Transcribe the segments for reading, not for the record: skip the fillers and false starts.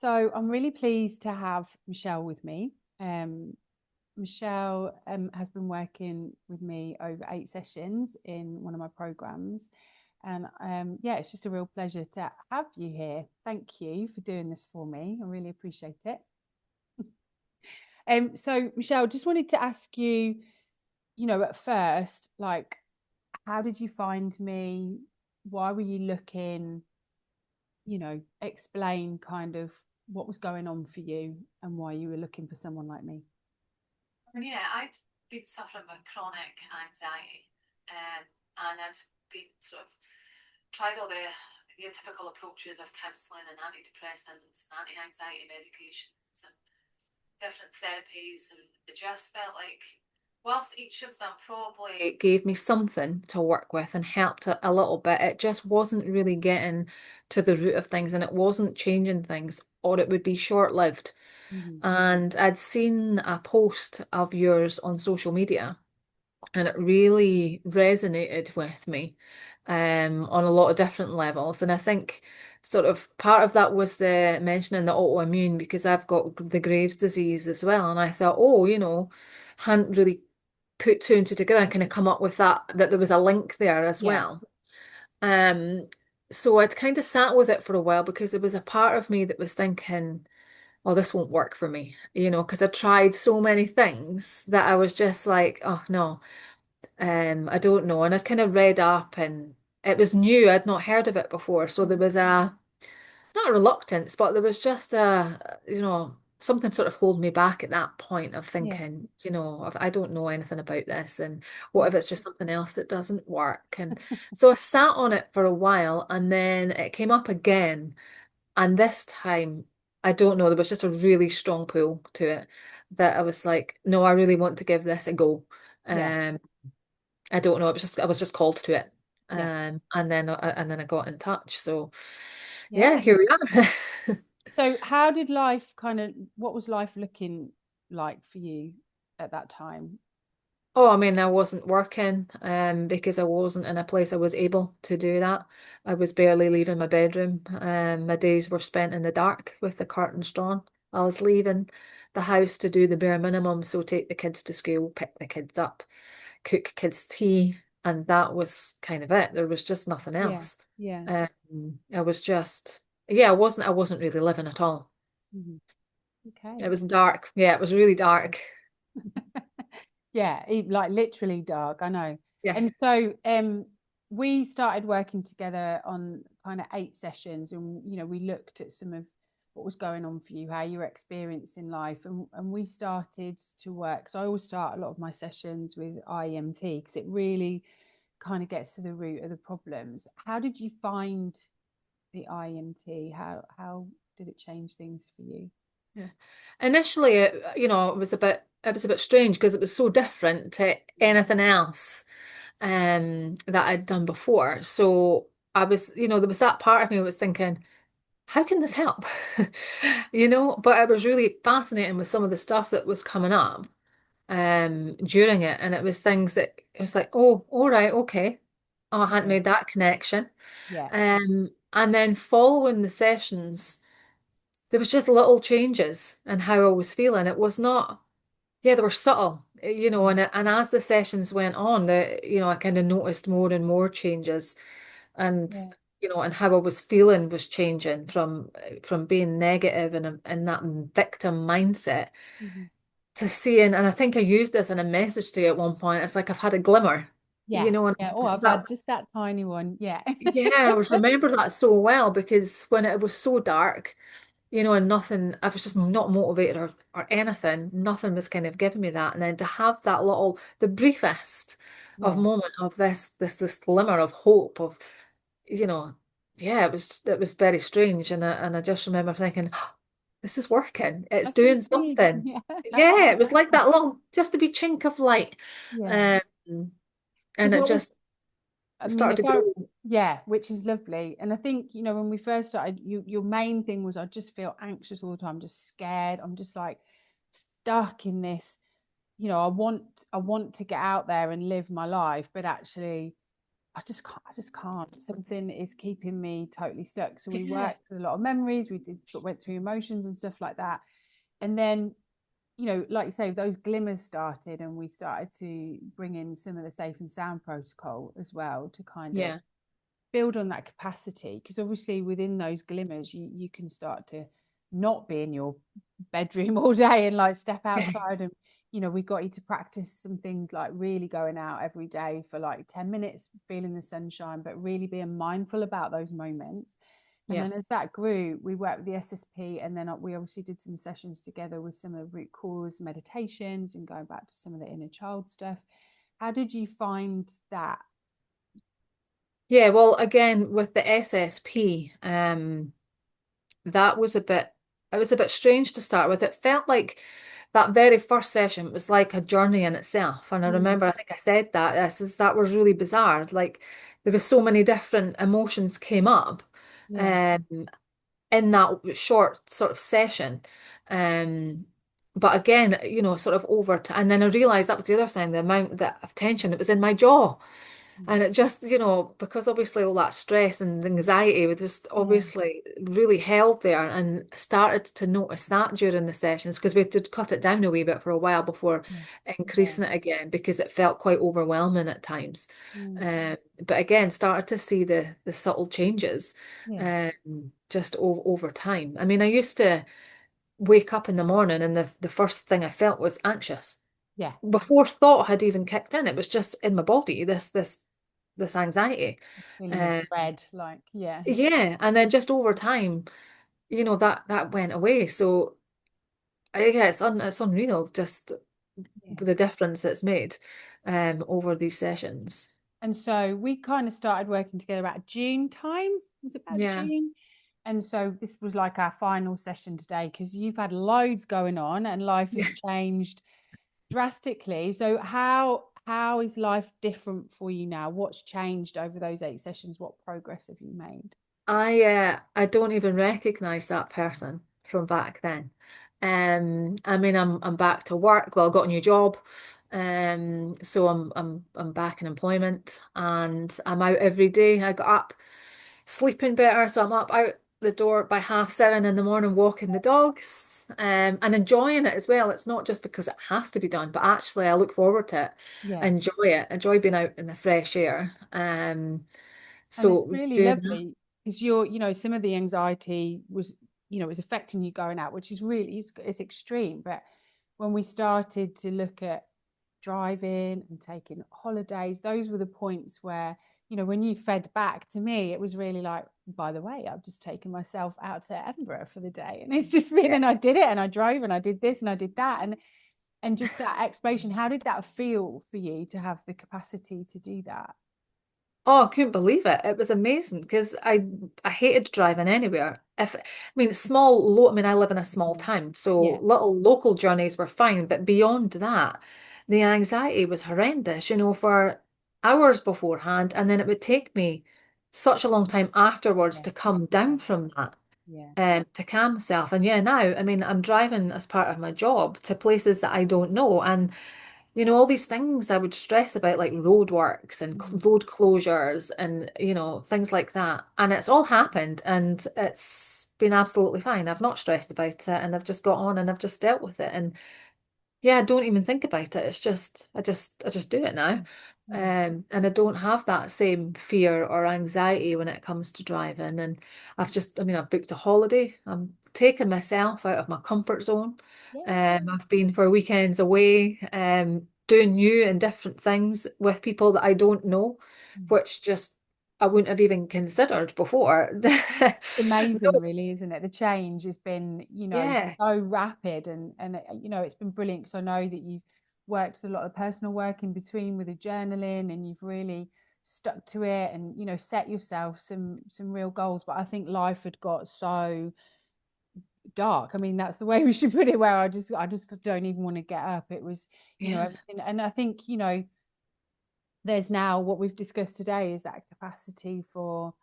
So I'm really pleased to have Michelle with me. Michelle has been working with me over 8 sessions in one of my programs. And yeah, it's just a real pleasure to have you here. Thank you for doing this for me. I really appreciate it. So Michelle, just wanted to ask you, at first, like, how did you find me? Why were you looking? Explain kind of what was going on for you and why you were looking for someone like me. Yeah, I'd been suffering with chronic anxiety, and I'd been sort of tried all the typical approaches of counselling and antidepressants, and anti-anxiety medications, and different therapies, and it just felt like, whilst each of them probably gave me something to work with and helped a little bit, it just wasn't really getting to the root of things, and it wasn't changing things, or it would be short-lived. Mm-hmm. And I'd seen a post of yours on social media, and it really resonated with me on a lot of different levels. And I think sort of part of that was the mentioning the autoimmune, because I've got the Graves' disease as well. And I thought, oh, hadn't really put two and two together and kind of come up with that there was a link there as Yeah, well. Um, so I'd kind of sat with it for a while, because there was a part of me that was thinking, oh, this won't work for me, because I tried so many things that I was just like, oh no, I don't know. And I'd kind of read up, and it was new. I'd not heard of it before. So there was not a reluctance, but there was just something sort of holding me back at that point of yeah, thinking, I don't know anything about this. And what yeah, if it's just something else that doesn't work? And so I sat on it for a while, and then it came up again. And this time, I don't know, there was just a really strong pull to it, that I was like, no, I really want to give this a go. yeah, Um, I don't know, I was just called to it. yeah, And then I got in touch. So yeah, yeah. here we are. So how did life what was life looking like for you at that time? Oh, I mean, I wasn't working, because I wasn't in a place I was able to do that. I was barely leaving my bedroom. My days were spent in the dark with the curtains drawn. I was leaving the house to do the bare minimum, so take the kids to school, pick the kids up, cook kids tea, and that was kind of it. There was just nothing Yeah, else. yeah. I was just, yeah, I wasn't really living at all. Hmm. Okay. It was dark. Yeah, it was really dark. Yeah, like literally dark, I know. Yeah. And so we started working together on kind of 8 sessions, and we looked at some of what was going on for you, how you were experiencing life, and we started to work. So I always start a lot of my sessions with IEMT because it really kind of gets to the root of the problems. How did you find the IEMT? How did it change things for you? Yeah. Initially, it was a bit strange, because it was so different to anything else that I'd done before. So I was, there was that part of me that was thinking, how can this help? But I was really fascinated with some of the stuff that was coming up during it. And it was things that it was like, oh, all right, okay. Oh, I hadn't Yeah, made that connection. yeah, And then following the sessions, there was just little changes in how I was feeling. It was not, yeah, they were subtle, and as the sessions went on, I kind of noticed more and more changes, and yeah. and how I was feeling was changing from being negative and in that victim mindset Mhm. to seeing, and I think I used this in a message to you at one point. It's like I've had a glimmer, Yeah, and yeah. Oh, I've that, had just that tiny one. Yeah. yeah, I was remember that so well, because when it was so dark, and nothing, I was just not motivated or anything. Nothing was kind of giving me that. And then to have that the briefest of Yeah, moment of this glimmer of hope of, you know, yeah, it was very strange. And I just remember thinking, "Oh, this is working. It's I can doing see. something." Yeah. Yeah, it was like that little, just a wee chink of light. Yeah. Um, and Because it what was, just I mean, started if to I, grow. yeah, which is lovely. And I think, when we first started, your main thing was I just feel anxious all the time, just scared. I'm just like stuck in this, I want to get out there and live my life, but actually I just can't. Something is keeping me totally stuck. So we worked with a lot of memories. Went through emotions and stuff like that. And then, like you say, those glimmers started, and we started to bring in some of the safe and sound protocol as well to kind of Yeah. build on that capacity. Because obviously within those glimmers, you can start to not be in your bedroom all day and like step outside. And we got you to practice some things like really going out every day for like 10 minutes, feeling the sunshine, but really being mindful about those moments. And Yeah. then as that grew, we worked with the SSP, and then we obviously did some sessions together with some of the root cause meditations and going back to some of the inner child stuff. How did you find that? Yeah, well, again, with the SSP, that was it was a bit strange to start with. It felt like that very first session was like a journey in itself. And I remember, I think I said that, that was really bizarre. Like there was so many different emotions came up Yeah. um, in that short sort of session. Um, but again, sort of over time. And then I realized that was the other thing, the amount that of tension, it was in my jaw. And it just, because obviously all that stress and anxiety was just Yeah. obviously really held there, and started to notice that during the sessions, because we did cut it down a wee bit for a while before Yeah. Yeah. increasing it again, because it felt quite overwhelming at times. Mm. But again, started to see the subtle changes Yeah. just over time. I mean, I used to wake up in the morning and the first thing I felt was anxious. Yeah. Before thought had even kicked in, it was just in my body, this anxiety. This feeling of Um, dread, like, yeah. yeah, and then just over time, that went away. So yeah, it's unreal just Yeah. the difference it's made over these sessions. And so we kind of started working together about June time. Was it about Yeah. June? And so this was like our final session today, because you've had loads going on and life has changed drastically. So how is life different for you now? What's changed over those 8 sessions? What progress have you made? I don't even recognize that person from back then. I mean, I'm back to work. Well, I got a new job. So I'm back in employment, and I'm out every day. I got up, sleeping better, so I'm up out the door by 7:30 in the morning, walking the dogs, and enjoying it as well. It's not just because it has to be done, but actually I look forward to it. Yeah. Enjoy it. Enjoy being out in the fresh air. And it's So really doing that. lovely because some of the anxiety was affecting you going out, which is really, it's extreme. But when we started to look at driving and taking holidays, those were the points where, when you fed back to me, it was really like, by the way, I've just taken myself out to Edinburgh for the day. And it's just been, and I did it, and I drove, and I did this, and I did that. And just that exploration, how did that feel for you to have the capacity to do that? Oh, I couldn't believe it. It was amazing because I hated driving anywhere. I mean, I mean, I live in a small town, so Yeah. little local journeys were fine, but beyond that, the anxiety was horrendous, for hours beforehand, and then it would take me such a long time afterwards Yeah. to come Yeah. down from that, Yeah. to calm myself. And yeah, now, I mean, I'm driving as part of my job to places that I don't know, and all these things I would stress about, like roadworks and Mhm. road closures and, things like that. And it's all happened, and it's been absolutely fine. I've not stressed about it, and I've just got on and I've just dealt with it. And yeah, I don't even think about it. It's just, I just do it now. Yeah. And I don't have that same fear or anxiety when it comes to driving. And I mean, I've booked a holiday. I'm taking myself out of my comfort zone. Yeah. I've been for weekends away, doing new and different things with people that I don't know, Mm. which just I wouldn't have even considered before. Amazing, No, really, isn't it? The change has been, yeah, so rapid, and it's been brilliant because I know that you've worked with a lot of personal work in between with the journaling, and you've really stuck to it, and set yourself some real goals. But I think life had got so dark. I mean, that's the way we should put it, where I just don't even want to get up. It was, yeah, everything. And I think, there's now what we've discussed today is that capacity for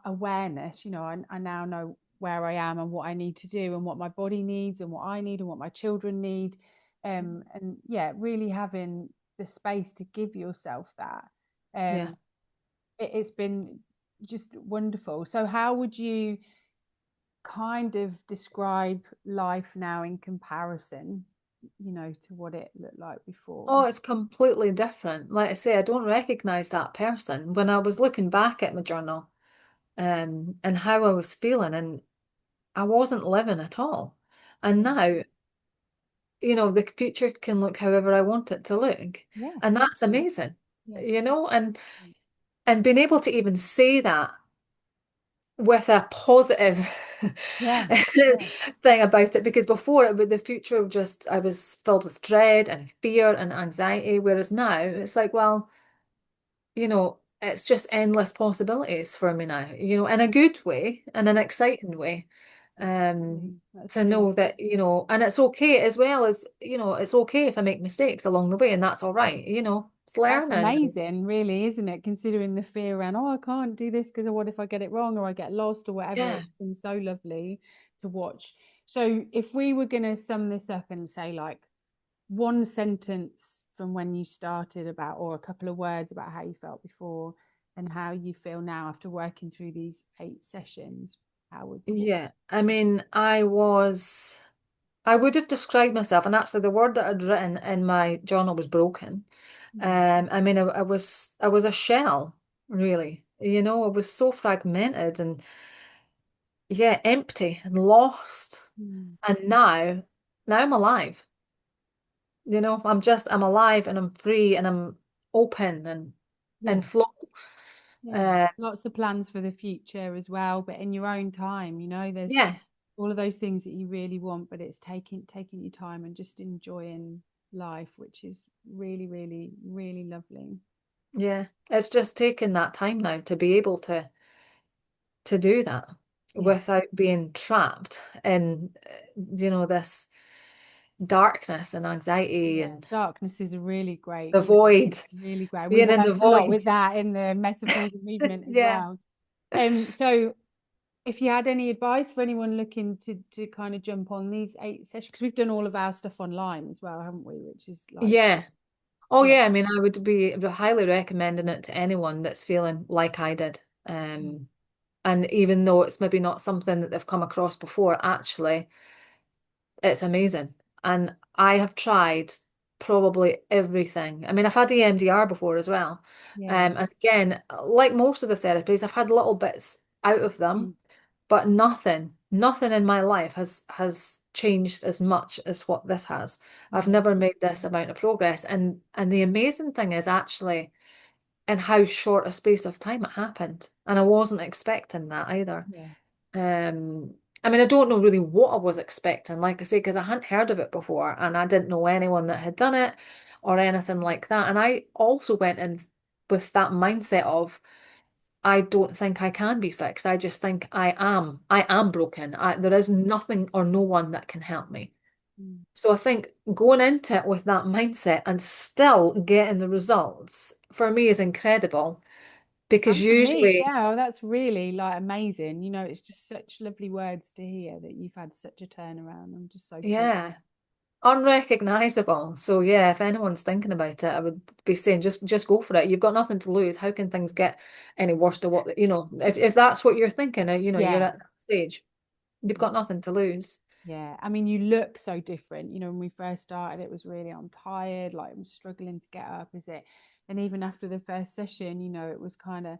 awareness. I now know where I am and what I need to do and what my body needs and what I need and what my children need. And yeah, really having the space to give yourself that. yeah. Um, It's been just wonderful. So how would you kind of describe life now in comparison, to what it looked like before? Oh, it's completely different. Like I say, I don't recognize that person. When I was looking back at my journal, and how I was feeling, and I wasn't living at all. And Yeah. now, the future can look however I want it to look. Yeah. And that's amazing, Yeah. and being able to even say that with a positive Yeah. Yeah. thing about it, because before it with the future just I was filled with dread and fear and anxiety, whereas now it's like, well, it's just endless possibilities for me now, in a good way, in an Yeah. exciting way. Um, That's to really know that, and it's okay as well as, it's okay if I make mistakes along the way, and that's all right, it's That's learning. amazing, really, isn't it? Considering the fear around, oh, I can't do this because what if I get it wrong or I get lost or whatever. Yeah. It's been so lovely to watch. So, if we were going to sum this up and say, like, one sentence from when you started about, or a couple of words about how you felt before and how you feel now after working through these 8 sessions, how would what? Yeah. I mean, I would have described myself, and actually the word that I'd written in my journal was broken. Mm, I mean, I was a shell, really. I was so fragmented and, yeah, empty and lost. mm, And now I'm alive. I'm alive and I'm free and I'm open yeah. and flow. Yeah, Uh, lots of plans for the future as well, but in your own time, there's yeah, all of those things that you really want, but it's taking your time and just enjoying life, which is really, really, really lovely. yeah. It's just taking that time now to be able to do that Yeah. without being trapped in, this darkness and anxiety Yeah. and Darkness is a really great, the void, really great. We being in the worked a lot void. with that in the metapause movement as Yeah. well. So if you had any advice for anyone looking to kind of jump on these 8 sessions, because we've done all of our stuff online as well, haven't we? Which is like, Yeah. Oh yeah. yeah, I mean, I would be highly recommending it to anyone that's feeling like I did. And even though it's maybe not something that they've come across before, actually, it's amazing. And I have tried probably everything. I mean, I've had EMDR before as well. Yeah. And again, like most of the therapies, I've had little bits out of them, Mm. but nothing in my life has changed as much as what this has. I've Yeah. never made this amount of progress. And the amazing thing is actually in how short a space of time it happened. And I wasn't expecting that either. Yeah. Um, I mean, I don't know really what I was expecting, like I say, because I hadn't heard of it before and I didn't know anyone that had done it or anything like that. And I also went in with that mindset of, I don't think I can be fixed. I just think I am broken. There is nothing or no one that can help me. Mm. So I think going into it with that mindset and still getting the results for me is incredible because And for me, usually, yeah, well, that's really like amazing. It's just such lovely words to hear that you've had such a turnaround. I'm just so pleased. yeah, unrecognizable. So yeah, if anyone's thinking about it, I would be saying just go for it. You've got nothing to lose. How can things get any worse to what, if that's what you're thinking, you're Yeah. at that stage, you've got nothing to lose. Yeah, I mean, you look so different. When we first started, it was really, I'm tired, like I'm struggling to get up, is it? And even after the first session, it was kind of,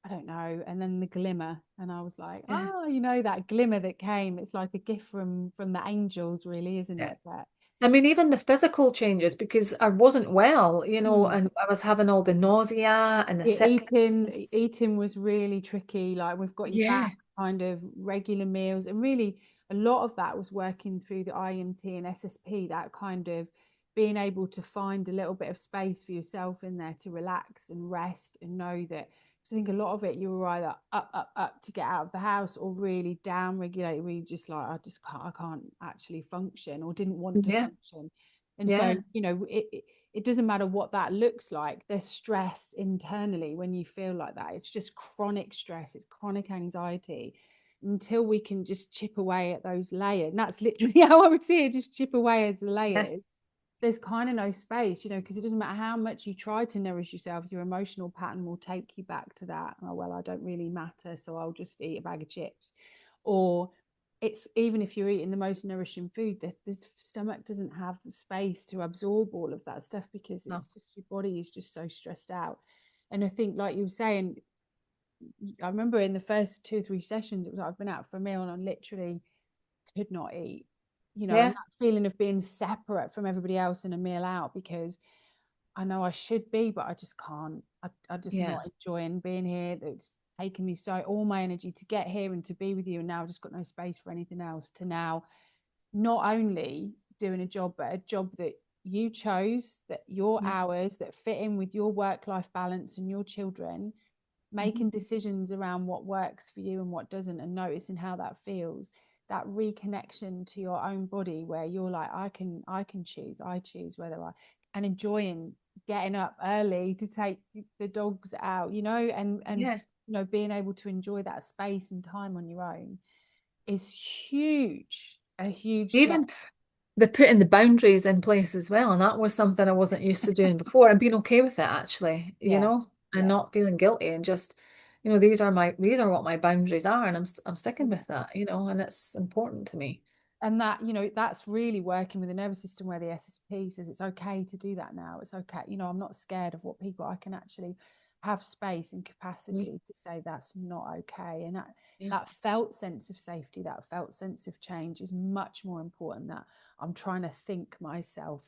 I don't know. And then the glimmer, and I was like, Yeah. oh, that glimmer that came. It's like a gift from the angels, really, isn't Yeah. it? But I mean, even the physical changes because I wasn't well, mm. and I was having all the nausea and the Yeah, sickness. eating was really tricky. Like we've got you Yeah. back kind of regular meals, and really a lot of that was working through the IEMT and SSP, that kind of being able to find a little bit of space for yourself in there to relax and rest and know that. Because I think a lot of it you were either up to get out of the house or really down regulated, where you just like, I can't actually function or didn't want to Yeah. function. And so, Yeah. it doesn't matter what that looks like. There's stress internally when you feel like that. It's just chronic stress, it's chronic anxiety. Until we can just chip away at those layers. And that's literally how I would see it, just chip away at the Yeah. layers. there's kind of no space, because it doesn't matter how much you try to nourish yourself, your emotional pattern will take you back to that. Oh, well, I don't really matter, so I'll just eat a bag of chips. Or it's even if you're eating the most nourishing food, the stomach doesn't have space to absorb all of that stuff because No. it's just your body is just so stressed out. And I think, like you were saying, I remember in the first 2 or 3 sessions, it was like I've been out for a meal and I literally could not eat, and Yeah. that feeling of being separate from everybody else in a meal out because I know I should be, but I just can't. I just Yeah. not enjoying being here. It's taken me all my energy to get here and to be with you. And now I've just got no space for anything else to now not only doing a job, but a job that you chose, that your Yeah. hours that fit in with your work-life balance and your children, Mhm. making decisions around what works for you and what doesn't, and noticing how that feels, that reconnection to your own body where you're like, I choose whether I, and enjoying getting up early to take the dogs out, and Yeah. being able to enjoy that space and time on your own is huge, a huge change. Even the putting the boundaries in place as well. And that was something I wasn't used to doing before and being okay with it actually, Yeah, and yeah. not feeling guilty and just, these are what my boundaries are and I'm sticking with that, and it's important to me. And that, that's really working with the nervous system where the SSP says it's okay to do that now. It's okay, I'm not scared of what people, I can actually have space and Yeah. capacity to say that's not okay. And that Yeah. that felt sense of safety, that felt sense of change is much more important that I'm trying to think myself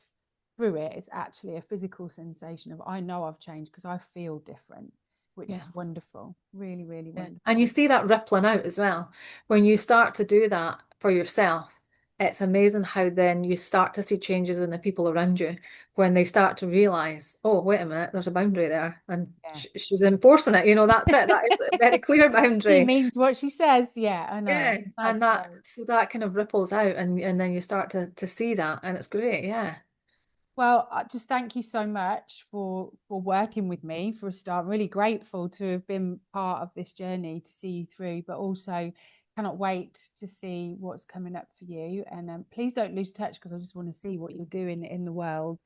through it. It's actually a physical sensation of I know I've changed because I feel different, which Yeah. is wonderful, really, really Yeah. And you wonderful. see that rippling out as well. When you start to do that for yourself, it's amazing how then you start to see changes in the people around you when they start to realize, oh, wait a minute, there's a boundary there. And Yeah. she's enforcing it. That's it. That is a very clear She boundary. means what she says. Yeah, I know. Yeah. That's And that, great. so that kind of ripples out and then you start to see that and it's great. Yeah. Well, I just thank you so much for working with me for a start. I'm really grateful to have been part of this journey to see you through, but also cannot wait to see what's coming up for you. And please don't lose touch because I just want to see what you're doing in the world.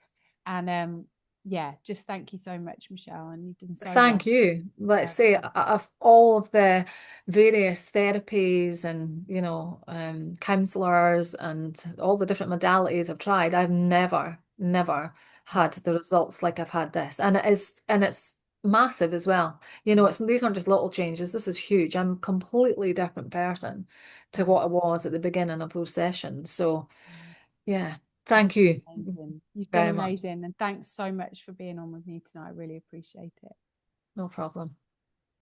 And yeah, just thank you so much, Michelle. And you've done so Thank well. you. Let's Yeah, say of all of the various therapies and counselors and all the different modalities I've tried, I've never yeah, had the results like I've had this, and it's massive as well. yeah. It's these aren't just little changes. This is huge. I'm a completely different person to Oh, what I was at the beginning of those sessions. So mm, yeah, you've thank you done amazing. You've done very much. amazing. And thanks so much for being on with me tonight. I really appreciate it. No problem.